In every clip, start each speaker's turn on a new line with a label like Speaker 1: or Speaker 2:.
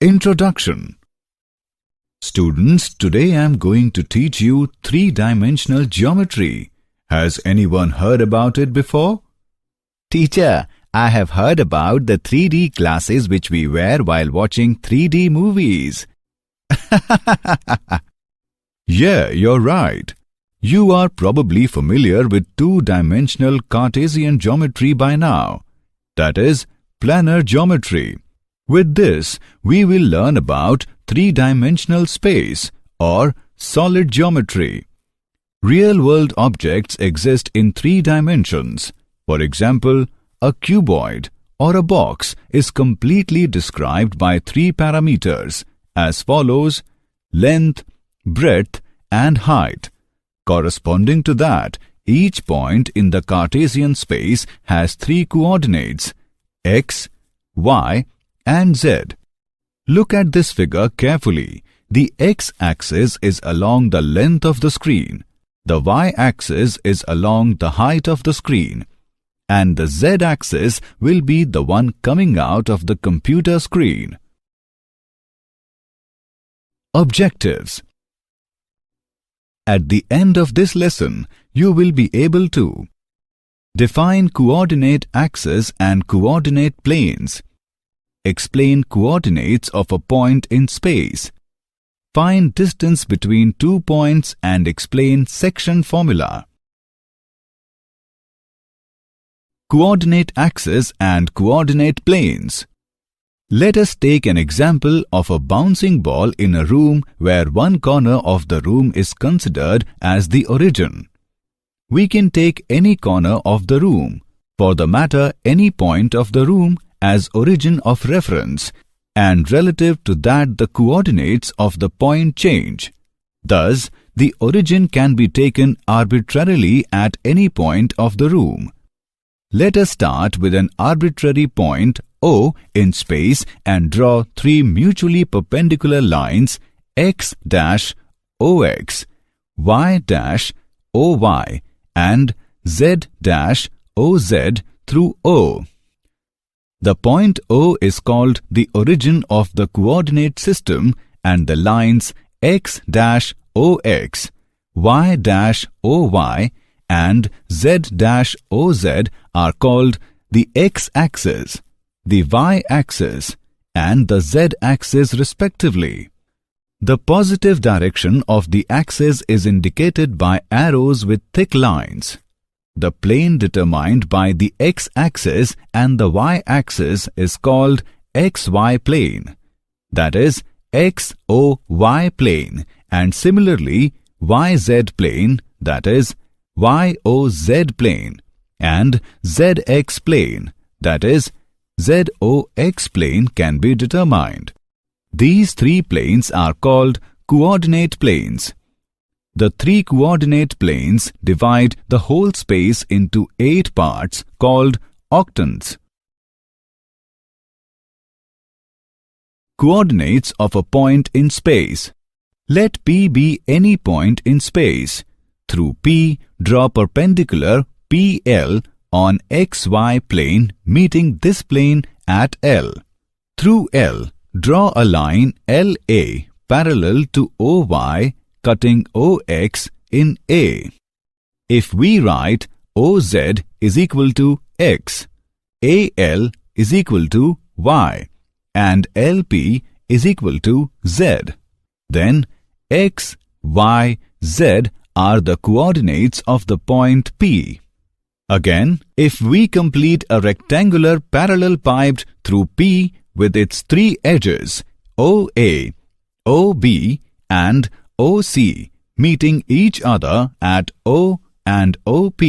Speaker 1: Introduction. Students, today I am going to teach you three-dimensional geometry. Has anyone heard about it before?
Speaker 2: Teacher, I have heard about the 3D glasses which we wear while watching 3D movies.
Speaker 1: Yeah, you're right. You are probably familiar with two-dimensional Cartesian geometry by now. That is, planar geometry. With this, we will learn about three-dimensional space or solid geometry. Real-world objects exist in three dimensions. For example, a cuboid or a box is completely described by three parameters as follows: length, breadth, and height. Corresponding to that, each point in the Cartesian space has three coordinates: x, y, and z. Look at this figure carefully. The x-axis is along the length of the screen, the y-axis is along the height of the screen, and the z-axis will be the one coming out of the computer screen. Objectives. At the end of this lesson, you will be able to define coordinate axes and coordinate planes, explain coordinates of a point in space, find distance between 2 points and explain section formula. Coordinate axes and coordinate planes. Let us take an example of a bouncing ball in a room where one corner of the room is considered as the origin. We can take any corner of the room, for the matter any point of the room, as origin of reference, and relative to that the coordinates of the point change. Thus, the origin can be taken arbitrarily at any point of the room. Let us start with an arbitrary point O in space and draw three mutually perpendicular lines x dash OX, y dash OY, and z dash OZ through O. The point O is called the origin of the coordinate system, and the lines x dash OX, y dash OY, and z dash OZ are called the x-axis, the y-axis, and the z-axis respectively. The positive direction of the axis is indicated by arrows with thick lines. The plane determined by the x-axis and the y-axis is called xy plane, that is XOY plane, and similarly YZ plane, that is YOZ plane, and ZX plane, that is ZOX plane can be determined. These three planes are called coordinate planes. The three coordinate planes divide the whole space into 8 parts called octants. Coordinates of a point in space. Let P be any point in space. Through P, draw perpendicular PL on XY plane meeting this plane at L. Through L, draw a line LA parallel to OY cutting OX in A. If we write OZ is equal to X, AL is equal to Y, and LP is equal to Z, then X, Y, Z are the coordinates of the point P. Again, if we complete a rectangular parallel piped through P with its three edges, OA, OB, and OC, meeting each other at O and OP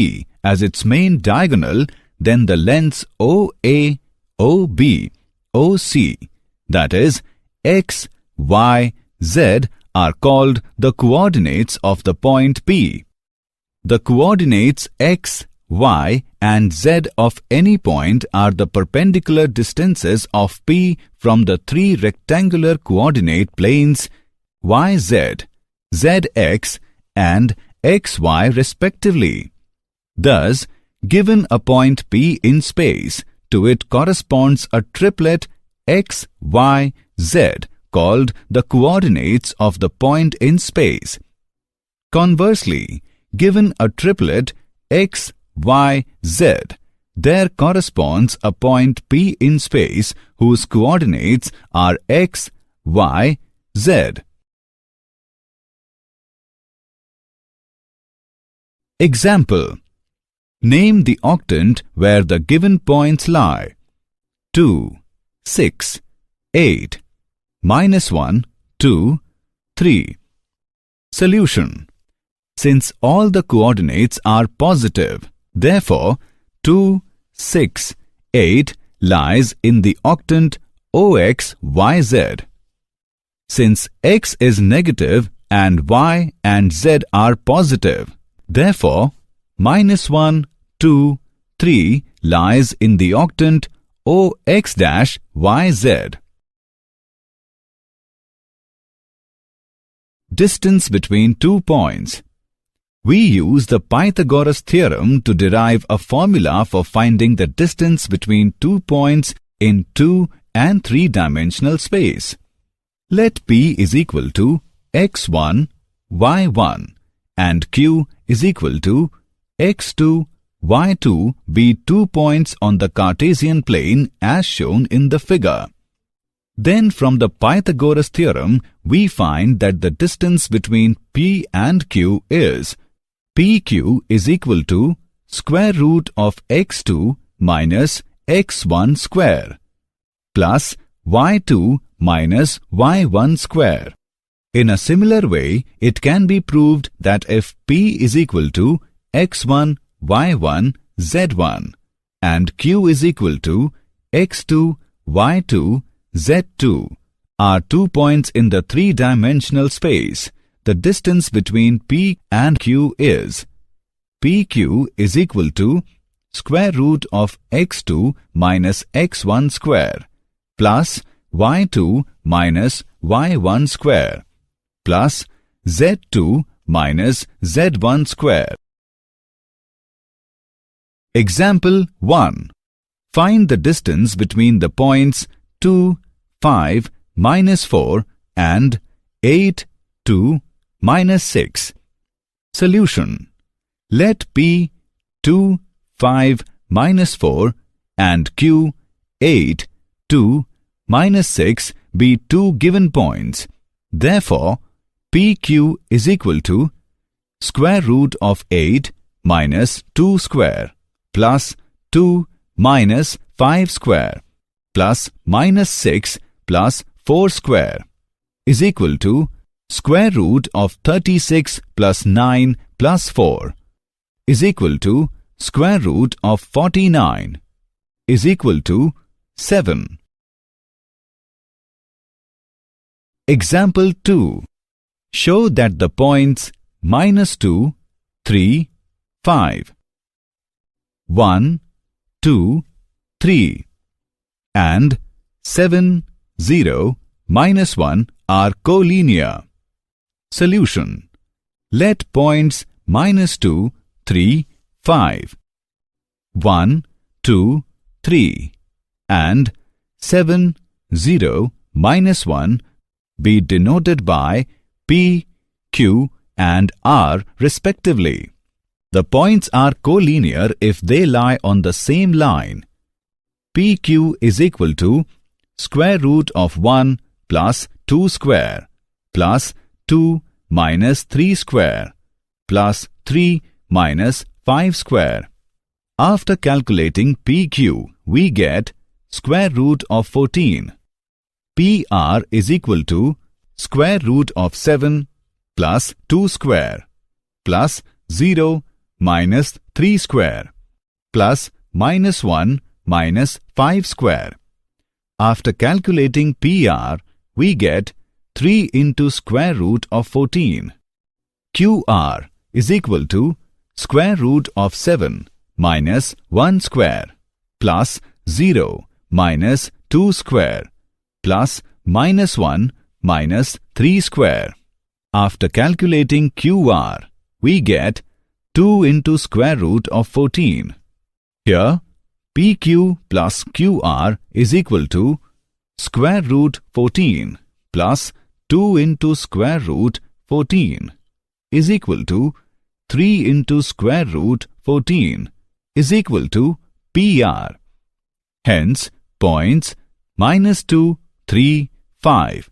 Speaker 1: as its main diagonal, then the lengths OA, OB, OC, that is X, Y, Z, are called the coordinates of the point P. The coordinates X, Y, and Z of any point are the perpendicular distances of P from the three rectangular coordinate planes YZ, ZX, and XY respectively. Thus, given a point P in space, to it corresponds a triplet X, Y, z called the coordinates of the point in space. Conversely, given a triplet x, y, z, there corresponds a point P in space whose coordinates are x, y, z. Example: name the octant where the given points lie. 2, 6, 8, -1, 2, 3. Solution: since all the coordinates are positive, therefore 2, 6, 8 lies in the octant OXYZ. Since x is negative and y and z are positive, therefore -1, 2, 3 lies in the octant OX-YZ. Distance between two points. We use the Pythagoras theorem to derive a formula for finding the distance between two points in 2 and 3-dimensional space. Let P is equal to x1, y1 and Q is equal to x2, y2 be 2 points on the Cartesian plane as shown in the figure. Then from the Pythagoras theorem, we find that the distance between P and Q is PQ is equal to square root of x2 minus x1 square plus y2 minus y1 square. In a similar way, it can be proved that if P is equal to x1, y1, z1 and Q is equal to x2, y2, z2 are 2 points in the 3-dimensional space, the distance between P and Q is PQ is equal to square root of x2 minus x1 square plus y2 minus y1 square plus z2 minus z1 square. Example 1. Find the distance between the points 2, 5, -4 and 8, 2, -6. Solution: let P 2, 5, -4 and Q 8, 2, -6 be two given points. Therefore, PQ is equal to square root of 8 minus 2 square plus 2 minus 5 square plus -6 plus 4 square is equal to square root of 36 plus 9 plus 4 is equal to square root of 49 is equal to 7. Example 2. Show that the points -2, 3, 5, 1, 2, 3 and 7, 0, -1 are collinear. Solution: let points -2, 3, 5, 1, 2, 3 and 7, 0, -1 be denoted by P, Q and R respectively. The points are collinear if they lie on the same line. PQ is equal to square root of 1 plus 2 square plus 2 minus 3 square plus 3 minus 5 square. After calculating PQ, we get square root of 14. PR is equal to square root of 7 plus 2 square plus 0 minus 3 square plus -1 minus 5 square. After calculating PR, we get 3 into square root of 14. QR is equal to square root of 7 minus 1 square plus 0 minus 2 square plus -1 minus 3 square. After calculating QR, we get 2 into square root of 14. Here, PQ plus QR is equal to square root 14 plus 2 into square root 14 is equal to 3 into square root 14 is equal to PR. Hence, points -2, 3, 5,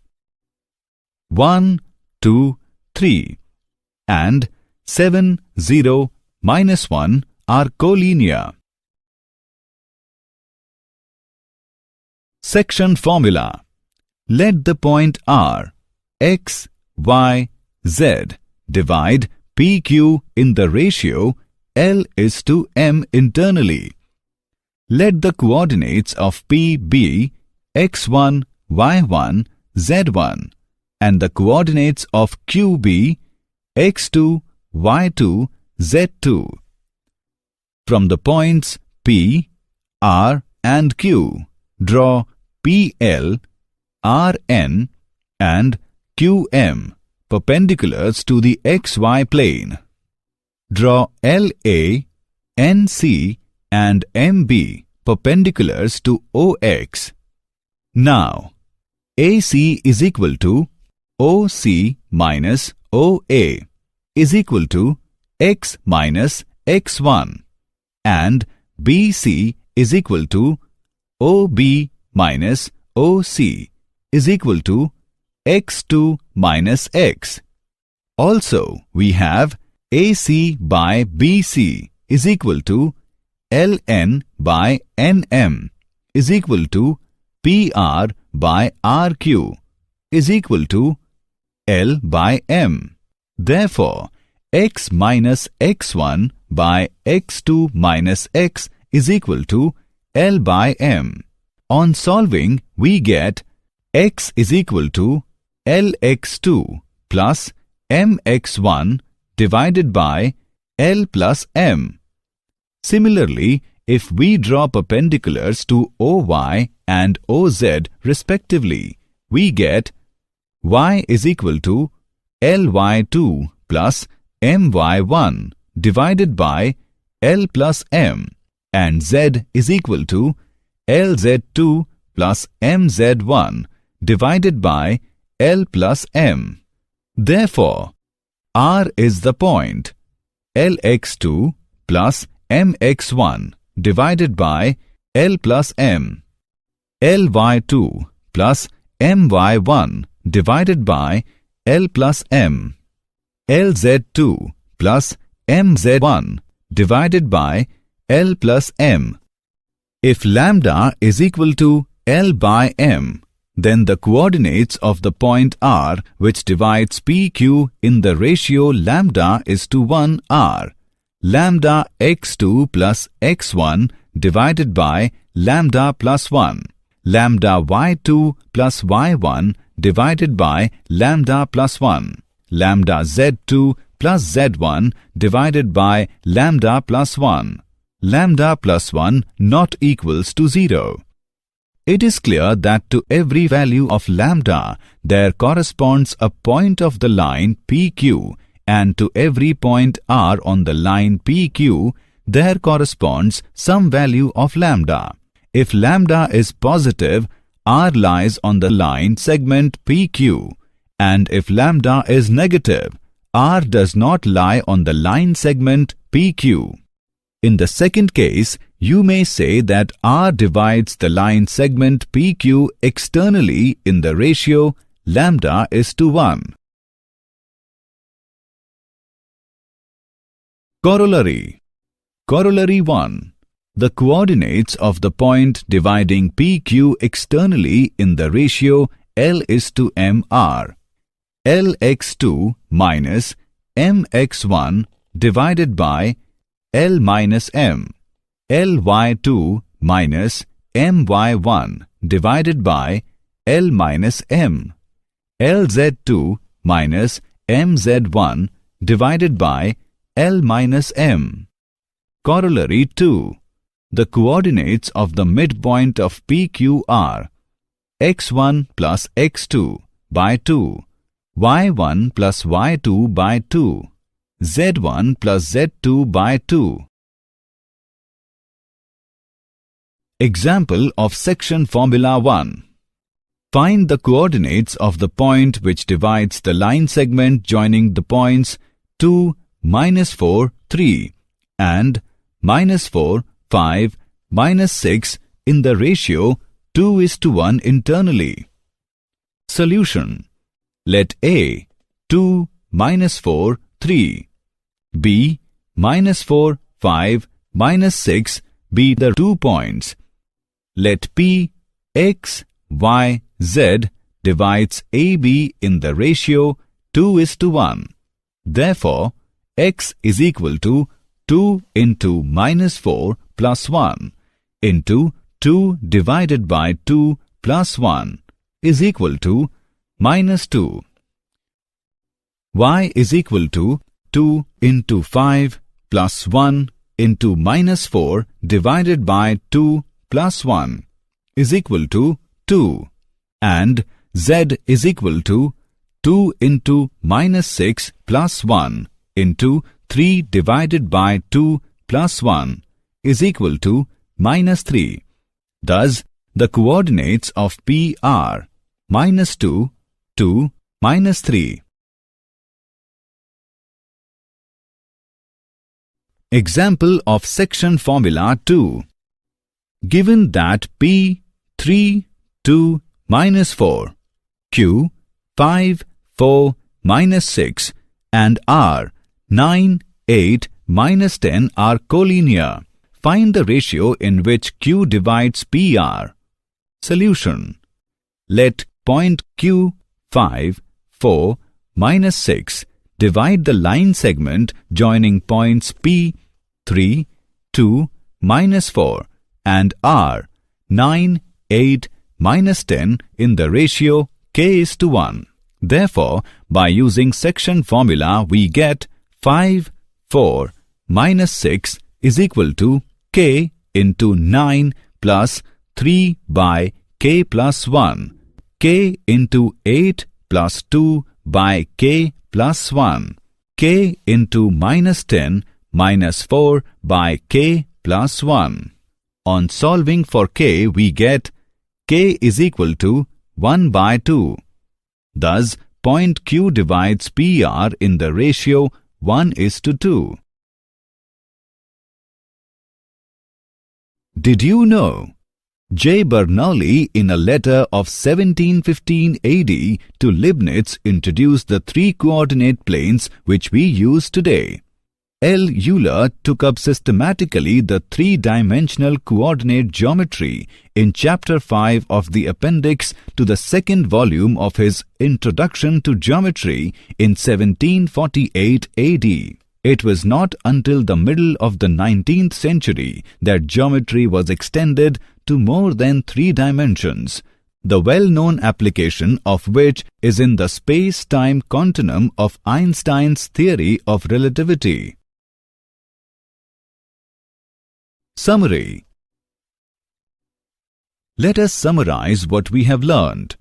Speaker 1: 1, 2, 3 and 7, 0, -1 are collinear. Section formula. Let the point R, X, Y, Z divide PQ in the ratio L:M internally. Let the coordinates of P be x1, y1, z1 and the coordinates of Q be x2, y2, z2. From the points P, R and Q, draw PL, RN and QM perpendiculars to the XY plane. Draw LA, NC and MB perpendiculars to OX. Now, AC is equal to OC minus OA is equal to X minus X1 and BC is equal to OB minus OC is equal to X2 minus X. Also, we have AC by BC is equal to LN by NM is equal to PR by RQ is equal to L by M. Therefore, X minus X1 by X2 minus X is equal to L by M. On solving, we get X is equal to LX2 plus MX1 divided by L plus M. Similarly, if we draw perpendiculars to OY and OZ respectively, we get Y is equal to LY2 plus MY1 divided by L plus M and Z is equal to LZ2 plus MZ1 divided by L plus M. Therefore, R is the point LX2 plus MX1 divided by L plus M, LY2 plus MY1 divided by L plus M, LZ2 plus MZ1 divided by L plus M. If lambda is equal to L by M, then the coordinates of the point R which divides PQ in the ratio lambda is to 1 are lambda x2 plus x1 divided by lambda plus 1, lambda y2 plus y1 divided by lambda plus 1, lambda z2 plus z1 divided by lambda plus 1, lambda plus 1 not equals to 0. It is clear that to every value of lambda, there corresponds a point of the line PQ, and to every point R on the line PQ, there corresponds some value of lambda. If lambda is positive, R lies on the line segment PQ, and if lambda is negative, R does not lie on the line segment PQ. In the second case, you may say that R divides the line segment PQ externally in the ratio lambda is to 1. Corollary. Corollary 1. The coordinates of the point dividing PQ externally in the ratio L is to M are LX2 minus MX1 divided by L minus M, LY2 minus MY1 divided by L minus M, LZ2 minus MZ1 divided by L minus M. Corollary 2. The coordinates of the midpoint of PQ are x1 plus x2 by 2, y1 plus y2 by 2, z1 plus z2 by 2. Example of section formula 1. Find the coordinates of the point which divides the line segment joining the points 2, -4, 3 and -4, 5, -6 in the ratio 2:1 internally. Solution. Let A 2, -4, 3, B -4, 5, -6 be the 2 points. Let P, X, Y, Z divides AB in the ratio 2:1. Therefore, X is equal to 2 into -4 plus 1 into 2 divided by 2 plus 1 is equal to -2. Y is equal to 2 into 5 plus 1 into -4 divided by 2 plus 1 is equal to 2, and Z is equal to 2 into -6 plus 1 into 3 divided by 2 plus 1 is equal to -3. Thus, the coordinates of P are -2, 2, -3. Example of section formula 2. Given that P 3, 2, -4, Q 5, 4, -6 and R 9, 8, -10 are collinear, find the ratio in which Q divides PR. Solution. Let point Q 5, 4, -6 divide the line segment joining points P 3, 2, -4 and R 9, 8, -10 in the ratio K:1. Therefore, by using section formula we get 5, 4, -6 is equal to K into 9 plus 3 by K plus 1, K into 8 plus 2 by K plus 1, K into -10 minus 4 by K plus 1. On solving for K, we get K is equal to 1 by 2. Thus, point Q divides PR in the ratio 1:2. Did you know? J. Bernoulli, in a letter of 1715 AD to Leibniz, introduced the 3 coordinate planes which we use today. L. Euler took up systematically the 3-dimensional coordinate geometry in Chapter 5 of the appendix to the 2nd volume of his Introduction to Geometry in 1748 AD. It was not until the middle of the 19th century that geometry was extended to more than 3 dimensions, the well-known application of which is in the space-time continuum of Einstein's theory of relativity. Summary. Let us summarize what we have learned.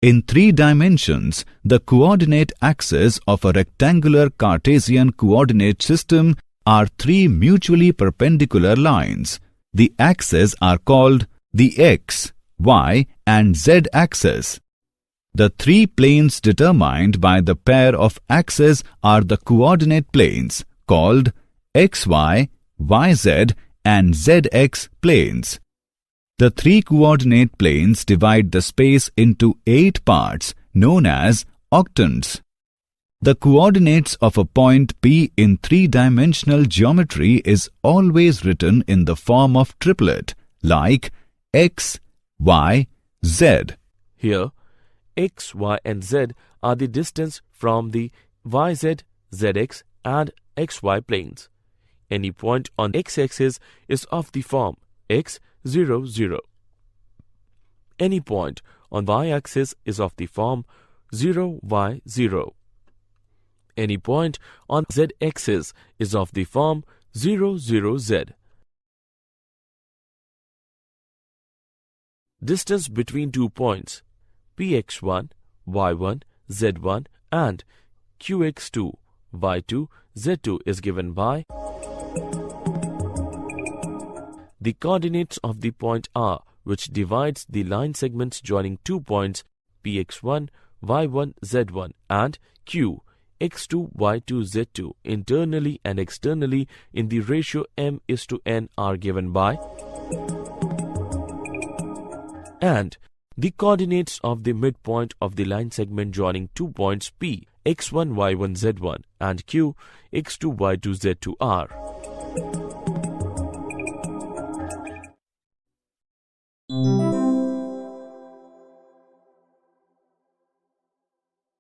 Speaker 1: In 3 dimensions, the coordinate axes of a rectangular Cartesian coordinate system are 3 mutually perpendicular lines. The axes are called the x, y and z axes. The 3 planes determined by the pair of axes are the coordinate planes called xy, yz and zx planes. The 3 coordinate planes divide the space into 8 parts known as octants. The coordinates of a point P in 3-dimensional geometry is always written in the form of triplet like x, y, z.
Speaker 3: Here, x, y and z are the distance from the yz, zx and xy planes. Any point on x-axis is of the form x, 0, 0. Any point on y-axis is of the form 0, y, 0. Any point on z-axis is of the form 0, 0, z. Distance between 2 points px1, y1, z1 and qx2, y2, z2 is given by the coordinates of the point R, which divides the line segments joining 2 points Px1, y1, z1 and Q, x2, y2, z2 internally and externally in the ratio m:n are given by, and the coordinates of the midpoint of the line segment joining 2 points P, x1, y1, z1 and Q, x2, y2, z2 are.